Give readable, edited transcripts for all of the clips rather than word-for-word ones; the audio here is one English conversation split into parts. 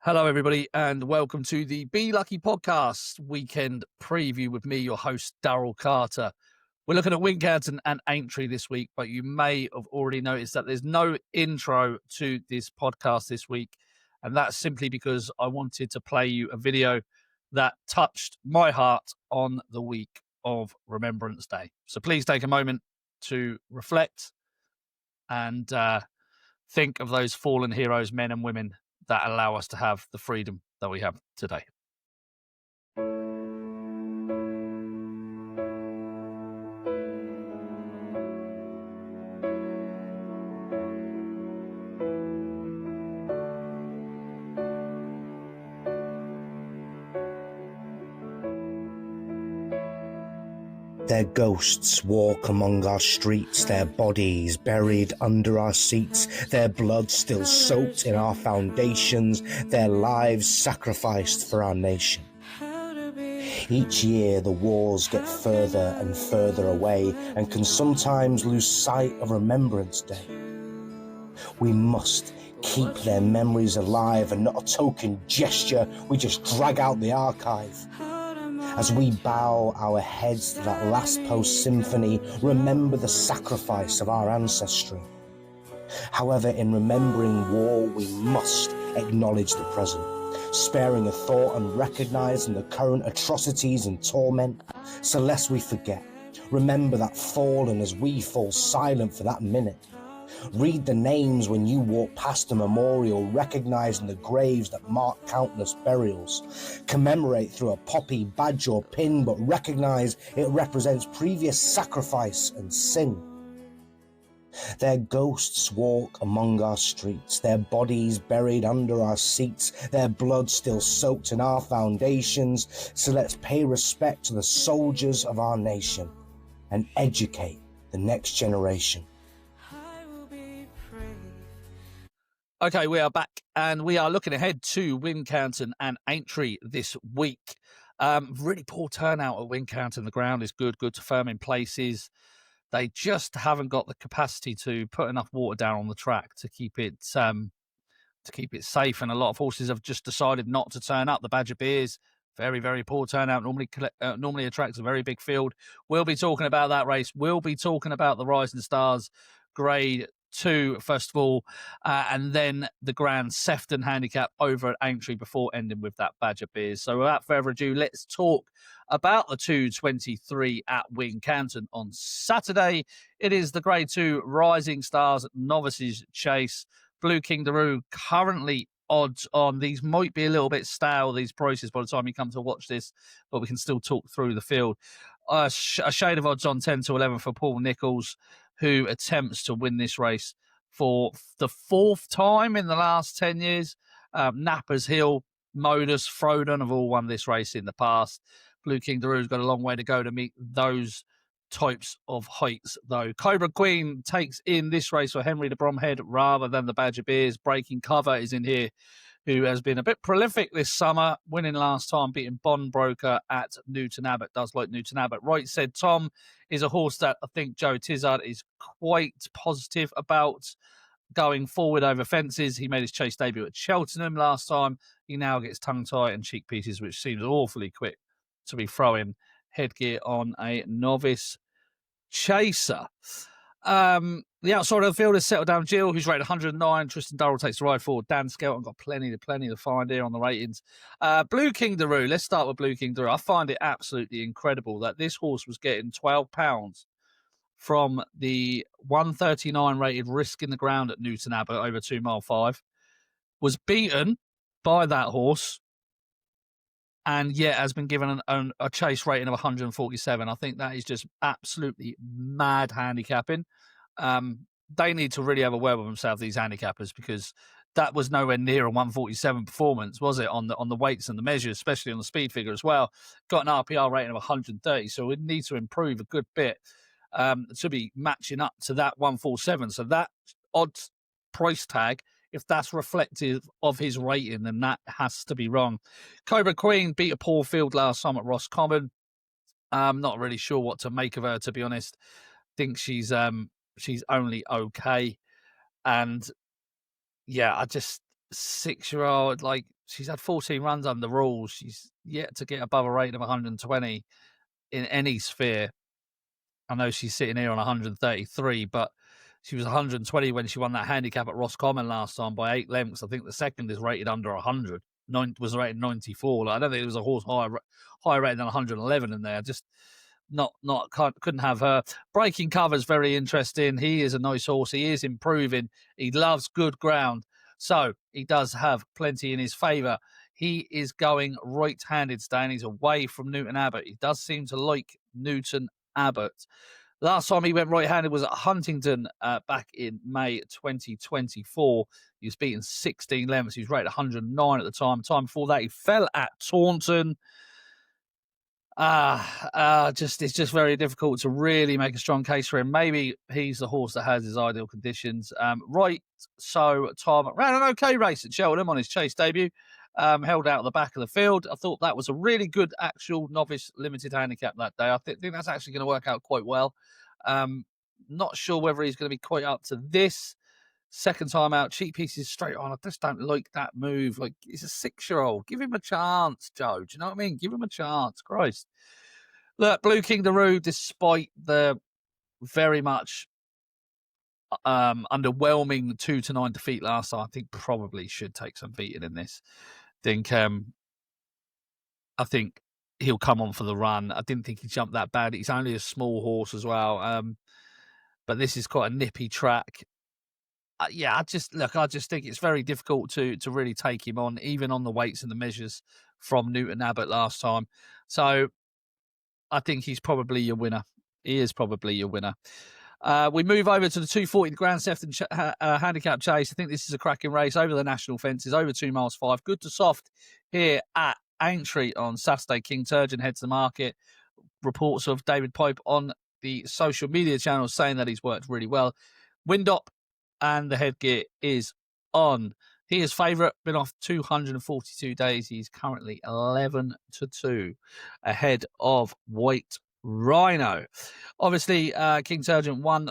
Hello, everybody, and welcome to the Be Lucky Podcast weekend preview with me, your host, Daryl Carter. We're looking at Wincanton and Aintree this week, but you may have already noticed that there's no intro to this podcast this week, and that's simply because I wanted to play you a video that touched my heart on the week of Remembrance Day. So please take a moment to reflect and think of those fallen heroes, men and women, that allow us to have the freedom that we have today. Their ghosts walk among our streets, their bodies buried under our seats, their blood still soaked in our foundations, their lives sacrificed for our nation. Each year the wars get further and further away and can sometimes lose sight of Remembrance Day. We must keep their memories alive, and not a token gesture, we just drag out the archive. As we bow our heads to that last post-symphony, remember the sacrifice of our ancestry. However, in remembering war, we must acknowledge the present, sparing a thought and recognizing the current atrocities and torment. So lest we forget, remember that fallen as we fall silent for that minute. Read the names when you walk past a memorial, recognizing the graves that mark countless burials. Commemorate through a poppy, badge or pin, but recognize it represents previous sacrifice and sin. Their ghosts walk among our streets, their bodies buried under our seats, their blood still soaked in our foundations. So let's pay respect to the soldiers of our nation and educate the next generation. Okay, we are back, and we are looking ahead to Wincanton and Aintree this week. Really poor turnout at Wincanton. The ground is good to firm in places. They just haven't got the capacity to put enough water down on the track to keep it safe. And a lot of horses have just decided not to turn up. The Badger Beers, very, very poor turnout. Normally attracts a very big field. We'll be talking about that race. We'll be talking about the Rising Stars Grade 2 first of all, and then the Grand Sefton Handicap over at Aintree before ending with that Badger Beers. So without further ado, let's talk about the 223 at Wincanton on Saturday. It is the Grade 2 Rising Stars Novices Chase. Blue Kangaroo currently odds on. These might be a little bit stale, these prices, by the time you come to watch this, but we can still talk through the field. A shade of odds on 10 to 11 for Paul Nicholls, who attempts to win this race for the fourth time in the last 10 years. Nappers Hill, Modus, Frodon have all won this race in the past. Blue Kangaroo's got a long way to go to meet those types of heights, though. Cobra Queen takes in this race for Henry de Bromhead rather than the Badger Beers. Breaking Cover is in here, who has been a bit prolific this summer, winning last time, beating Bond Broker at Newton Abbot. Does like Newton Abbot. Right Said Tom is a horse that I think Joe Tizard is quite positive about going forward over fences. He made his chase debut at Cheltenham last time. He now gets tongue-tie and cheek pieces, which seems awfully quick to be throwing headgear on a novice chaser. The outside of the field is Settled Down Jill, who's rated 109. Tristan Durrell takes the ride forward. Dan Skelton got plenty to find here on the ratings. Blue Kangaroo, let's start with Blue Kangaroo. I find it absolutely incredible that this horse was getting £12 from the 139 rated Risk in the Ground at Newton Abbot over 2 mile 5, was beaten by that horse, and yet has been given a chase rating of 147. I think that is just absolutely mad handicapping. They need to really have a word with themselves, these handicappers, because that was nowhere near a 147 performance, was it, on the weights and the measures, especially on the speed figure as well. Got an RPR rating of 130, so we need to improve a good bit to be matching up to that 147. So that odds price tag, if that's reflective of his rating, then that has to be wrong. Cobra Queen beat a poor field last time at Roscommon. I'm not really sure what to make of her, to be honest. Think she's only okay. And yeah, I just 6-year-old, like she's had 14 runs under rules. She's yet to get above a rating of 120 in any sphere. I know she's sitting here on 133, but she was 120 when she won that handicap at Roscommon last time by 8 lengths. I think the second is rated under 100. Was rated 94. Like, I don't think there was a horse higher rated than 111 in there. Just couldn't have her. Breaking Cover's very interesting. He is a nice horse. He is improving. He loves good ground. So he does have plenty in his favour. He is going right-handed, Stan. He's away from Newton Abbott. He does seem to like Newton Abbott. Last time he went right-handed was at Huntington back in May 2024. He was beaten 16 lengths. He was rated 109 at the time. Time before that, he fell at Taunton. It's just very difficult to really make a strong case for him. Maybe he's the horse that has his ideal conditions. Right, so Tom ran an okay race at Cheltenham on his Chase debut. Held out at the back of the field. I thought that was a really good actual novice limited handicap that day. I think that's actually going to work out quite well. Not sure whether he's going to be quite up to this. Second time out, cheap pieces straight on. I just don't like that move. Like, he's a 6-year-old. Give him a chance, Joe. Do you know what I mean? Give him a chance. Christ. Look, Blue Kangaroo, despite the very much underwhelming 2-9 defeat last time, I think probably should take some beating in this. I think he'll come on for the run. I didn't think he jumped that bad. He's only a small horse as well. But this is quite a nippy track. I just think it's very difficult to really take him on, even on the weights and the measures from Newton Abbott last time. So I think he's probably your winner. He is probably your winner. We move over to the 240, the Grand Sefton Handicap Chase. I think this is a cracking race over the national fences, over 2 miles 5. Good to soft here at Aintree on Saturday. King Turgeon heads the market. Reports of David Pope on the social media channels saying that he's worked really well. Wind up and the headgear is on. He is favourite, been off 242 days. He's currently 11-2 ahead of White Rhino. Obviously, King Turgeon won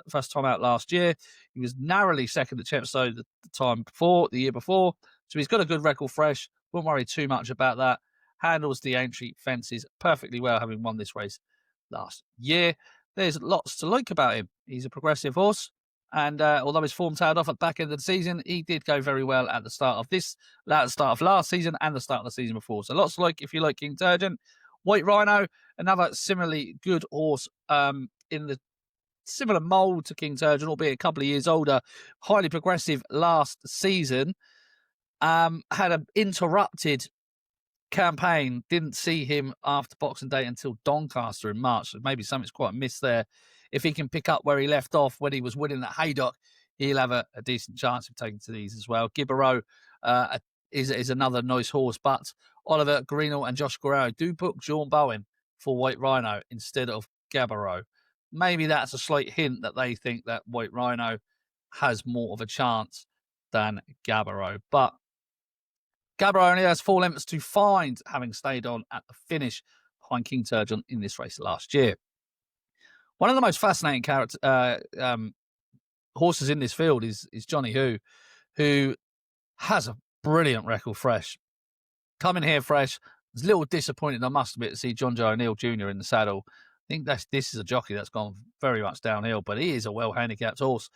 first time out last year. He was narrowly second at Chepstow the year before. So he's got a good record fresh. Won't worry too much about that. Handles the Aintree fences perfectly well, having won this race last year. There's lots to like about him. He's a progressive horse. And although his form tailed off at the back end of the season, he did go very well at the start of last season and the start of the season before. So lots to like if you like King Turgeon. White Rhino, another similarly good horse in the similar mould to King Turgeon, albeit a couple of years older. Highly progressive last season. Had an interrupted campaign. Didn't see him after Boxing Day until Doncaster in March. So maybe something's quite missed there. If he can pick up where he left off when he was winning at Haydock, he'll have a decent chance of taking to these as well. Gibbereau is another nice horse, but Oliver Greenall and Josh Guerrero do book John Bowen for White Rhino instead of Gabbereau. Maybe that's a slight hint that they think that White Rhino has more of a chance than Gabbereau. But Gabbereau only has 4 lengths to find, having stayed on at the finish behind King Turgeon in this race last year. One of the most fascinating horses in this field is Johnny who has a brilliant record fresh. Coming here fresh, I was a little disappointed, I must admit, to see John Joe O'Neill Jr. in the saddle. I think this is a jockey that's gone very much downhill, but he is a well-handicapped horse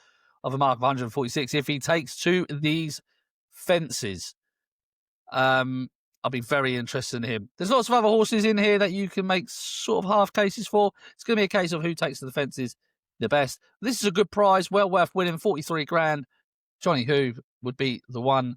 of a mark of 146. If he takes to these fences, I'll be very interested in him. There's lots of other horses in here that you can make sort of half cases for. It's going to be a case of who takes to the fences the best. This is a good prize, well worth winning, 43 grand. Johnny Who would be the one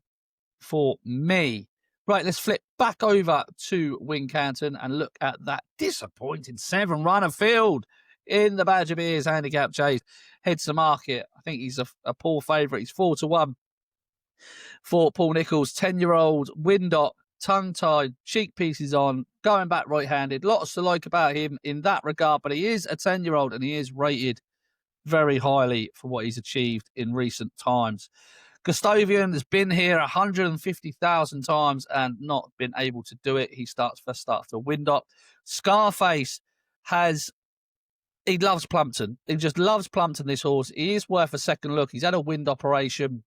for me. Right, let's flip back over to Wincanton and look at that disappointing 7-runner field in the Badger Beers Handicap Chase. Heads to market. I think he's a poor favourite. He's 4-1 for Paul Nicholls. 10-year-old Windot, tongue-tied, cheek pieces on, going back right-handed. Lots to like about him in that regard, but he is a 10-year-old and he is rated very highly for what he's achieved in recent times. Gustavian has been here 150,000 times and not been able to do it. He starts for Windot. Scarface he loves Plumpton. He just loves Plumpton, this horse. He is worth a second look. He's had a wind operation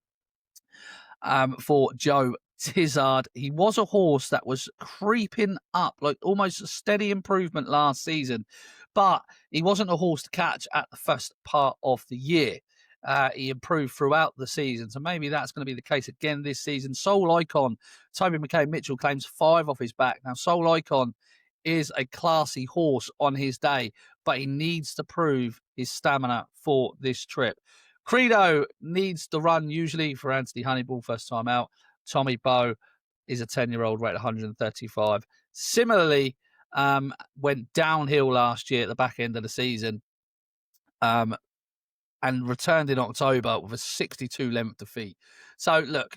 for Joe Tizzard. He was a horse that was creeping up, like almost a steady improvement last season, but he wasn't a horse to catch at the first part of the year. He improved throughout the season, so maybe that's going to be the case again this season. Soul Icon, Toby McKay-Mitchell claims 5 off his back. Now, Soul Icon is a classy horse on his day, but he needs to prove his stamina for this trip. Credo needs to run usually for Anthony Honeyball first time out. Tommy Bow is a 10-year-old rated 135. Similarly, went downhill last year at the back end of the season and returned in October with a 62 length defeat. So, look,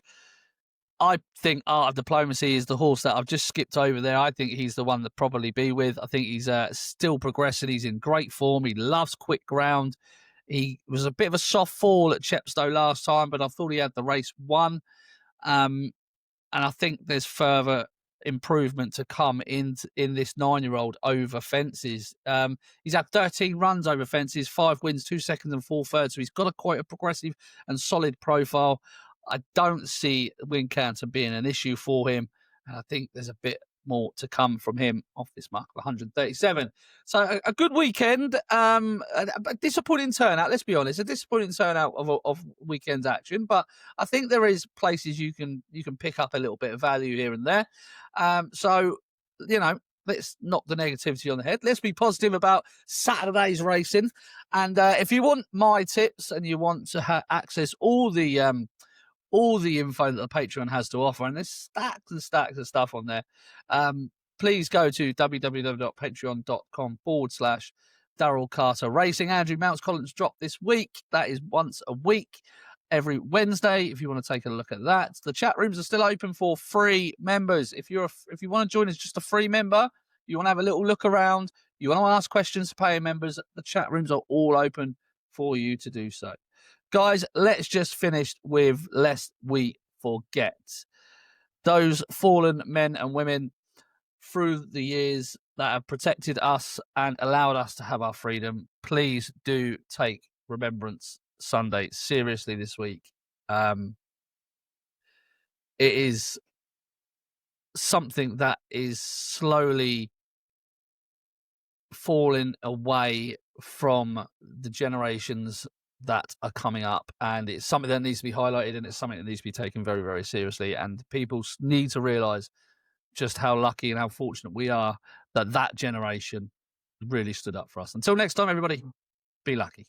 I think Art of Diplomacy is the horse that I've just skipped over there. I think he's the one to probably be with. I think he's still progressing. He's in great form. He loves quick ground. He was a bit of a soft fall at Chepstow last time, but I thought he had the race won. And I think there's further improvement to come in this 9-year-old over fences. He's had 13 runs over fences, 5 wins, 2 seconds and 4 thirds. So he's got quite a progressive and solid profile. I don't see Wincanton being an issue for him. And I think there's a bit more to come from him off this mark of 137. So a good weekend. A disappointing turnout, let's be honest. A disappointing turnout of weekend's action. But I think there is places you can pick up a little bit of value here and there. So, let's knock the negativity on the head. Let's be positive about Saturday's racing. And if you want my tips and you want to access all the info that the Patreon has to offer, and there's stacks and stacks of stuff on there, please go to www.patreon.com/Daryl Carter Racing. Andrew Mounts Collins dropped this week. That is once a week, every Wednesday, if you want to take a look at that. The chat rooms are still open for free members. If you want to join as just a free member, you want to have a little look around, you want to ask questions to paying members, the chat rooms are all open for you to do so. Guys, let's just finish with lest we forget. Those fallen men and women through the years that have protected us and allowed us to have our freedom, please do take Remembrance Sunday seriously this week. It is something that is slowly falling away from the generations that are coming up, and it's something that needs to be highlighted, and it's something that needs to be taken very, very seriously. And people need to realize just how lucky and how fortunate we are that generation really stood up for us. Until next time, everybody, be lucky.